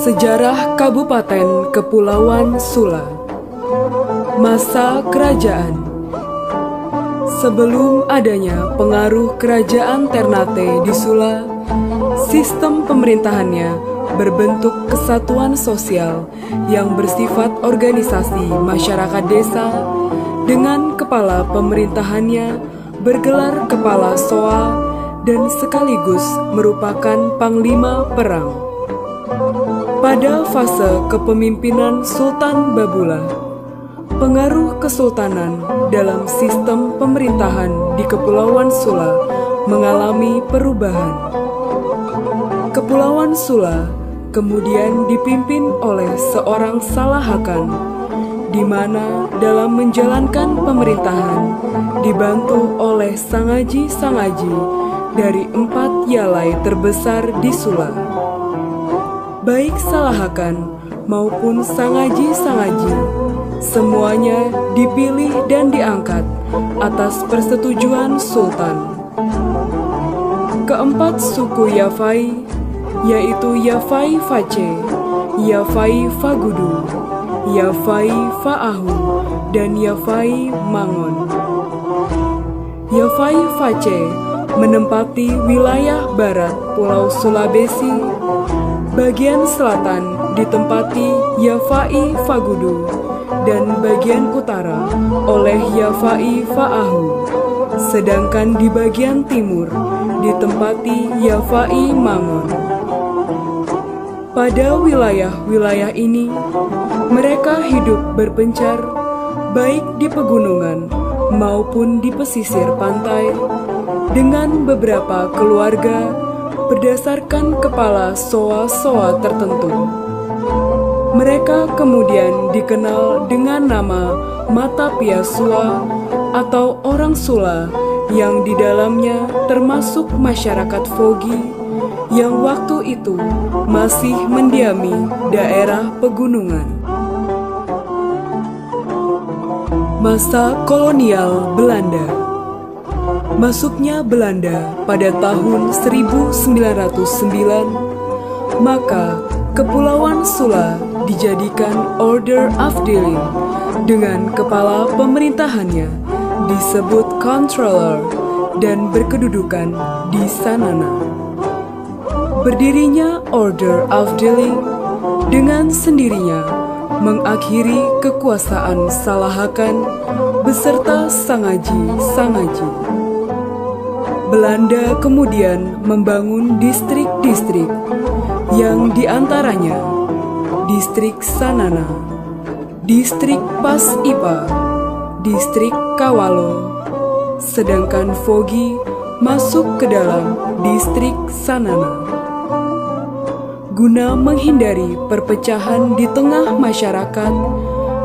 Sejarah Kabupaten Kepulauan Sula. Masa kerajaan. Sebelum adanya pengaruh kerajaan Ternate di Sula, sistem pemerintahannya berbentuk kesatuan sosial yang bersifat organisasi masyarakat desa dengan kepala pemerintahannya bergelar kepala soa dan sekaligus merupakan panglima perang. Pada fase kepemimpinan Sultan Babulah, pengaruh kesultanan dalam sistem pemerintahan di Kepulauan Sula mengalami perubahan. Kepulauan Sula kemudian dipimpin oleh seorang Salahakan, di mana dalam menjalankan pemerintahan dibantu oleh sangaji-sangaji dari 4 yalai terbesar di Sula. Baik Salahakan maupun sangaji-sangaji, semuanya dipilih dan diangkat atas persetujuan Sultan. Keempat suku Yafai, yaitu Yafai Face, Yafai Fagudu, Yafai Faahu, dan Yafai Mangon. Yafai Face menempati wilayah barat Pulau Sulawesi, bagian selatan ditempati Yafai Fagudu, dan bagian utara oleh Yafai Faahu, sedangkan di bagian timur ditempati Yafai Mangon. Pada wilayah-wilayah ini, mereka hidup berpencar, baik di pegunungan maupun di pesisir pantai, dengan beberapa keluarga berdasarkan kepala soa-soa tertentu. Mereka kemudian dikenal dengan nama Matapia Sua atau orang Sula, yang di dalamnya termasuk masyarakat Fogi yang waktu itu masih mendiami daerah pegunungan. Masa kolonial Belanda. Masuknya Belanda pada tahun 1909, maka Kepulauan Sula dijadikan Order Afdeling dengan kepala pemerintahannya disebut Controller dan berkedudukan di Sanana. Berdirinya Order Afdeling dengan sendirinya mengakhiri kekuasaan Salahakan beserta sangaji-sangaji. Belanda kemudian membangun distrik-distrik yang diantaranya Distrik Sanana, Distrik Pas Ipa, Distrik Kawalo, sedangkan Fogi masuk ke dalam Distrik Sanana. Guna menghindari perpecahan di tengah masyarakat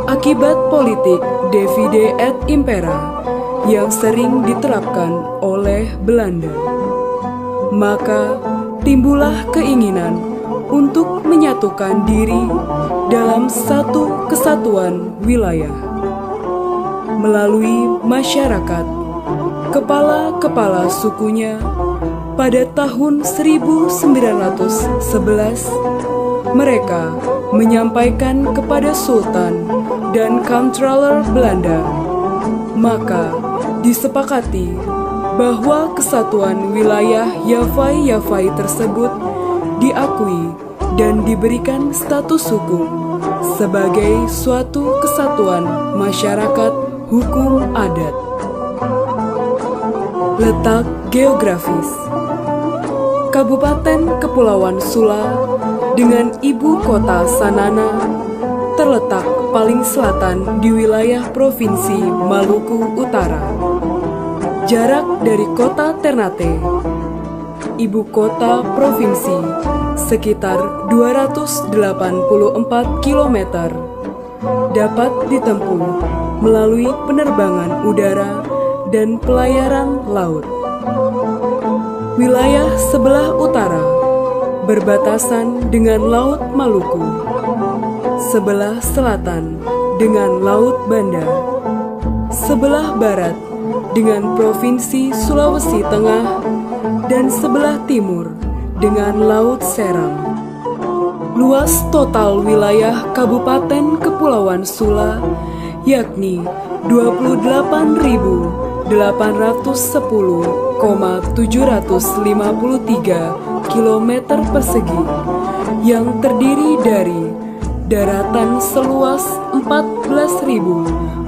akibat politik divide et impera yang sering diterapkan oleh Belanda, maka timbullah keinginan untuk menyatukan diri dalam satu kesatuan wilayah. Melalui masyarakat, kepala-kepala sukunya pada tahun 1911, mereka menyampaikan kepada Sultan dan Controller Belanda, maka disepakati bahwa kesatuan wilayah Yafai-Yafai tersebut diakui dan diberikan status hukum sebagai suatu kesatuan masyarakat hukum adat. Letak geografis. Kabupaten Kepulauan Sula dengan ibu kota Sanana terletak paling selatan di wilayah Provinsi Maluku Utara. Jarak dari kota Ternate, ibu kota provinsi, sekitar 284 km, dapat ditempuh melalui penerbangan udara dan pelayaran laut. Wilayah sebelah utara berbatasan dengan Laut Maluku, sebelah selatan dengan Laut Banda, sebelah barat dengan Provinsi Sulawesi Tengah, dan sebelah timur dengan Laut Seram. Luas total wilayah Kabupaten Kepulauan Sula yakni 28.810,753 km persegi yang terdiri dari daratan seluas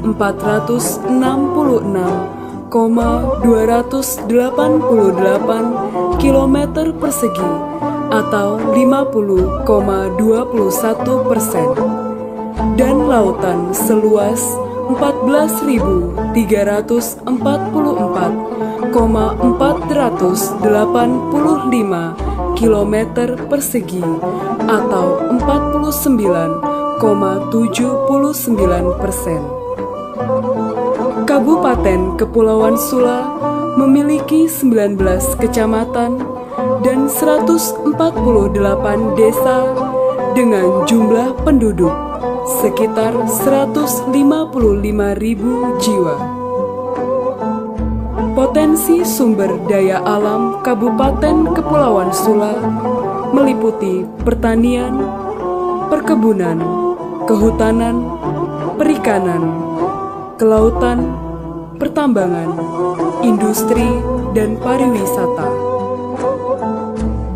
14.466,288 km persegi atau 50,21%, dan lautan seluas 14.344,485 km persegi atau 49,79%. Kabupaten Kepulauan Sula memiliki 19 kecamatan dan 148 desa dengan jumlah penduduk sekitar 155.000 jiwa. Potensi sumber daya alam Kabupaten Kepulauan Sula meliputi pertanian, perkebunan, kehutanan, perikanan, kelautan, pertambangan, industri, dan pariwisata.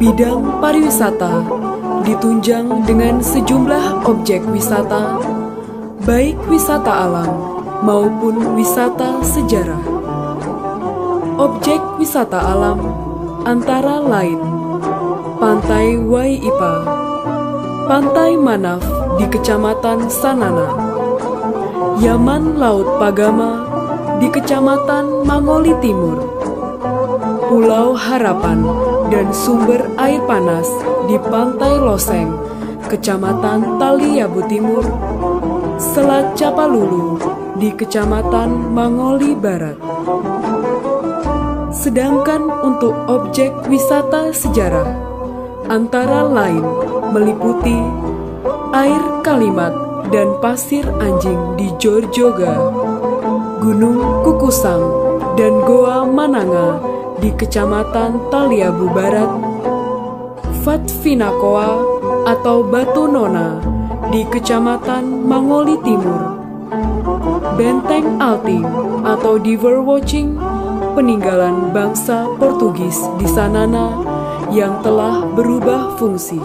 Bidang pariwisata ditunjang dengan sejumlah objek wisata, baik wisata alam maupun wisata sejarah. Objek wisata alam antara lain Pantai Waiipa, Pantai Manaf di Kecamatan Sanana, Yaman Laut Pagama di Kecamatan Mangoli Timur, Pulau Harapan dan sumber air panas di Pantai Loseng, Kecamatan Taliabu Timur, Selat Capalulu di Kecamatan Mangoli Barat. Sedangkan untuk objek wisata sejarah, antara lain meliputi air Kalimat dan pasir anjing di Jorjoga, Gunung Kukusang dan Goa Mananga di Kecamatan Taliabu Barat, Fatvinakoa atau Batu Nona di Kecamatan Mangoli Timur, Benteng Alting atau Diver Watching, peninggalan bangsa Portugis di Sanana yang telah berubah fungsi.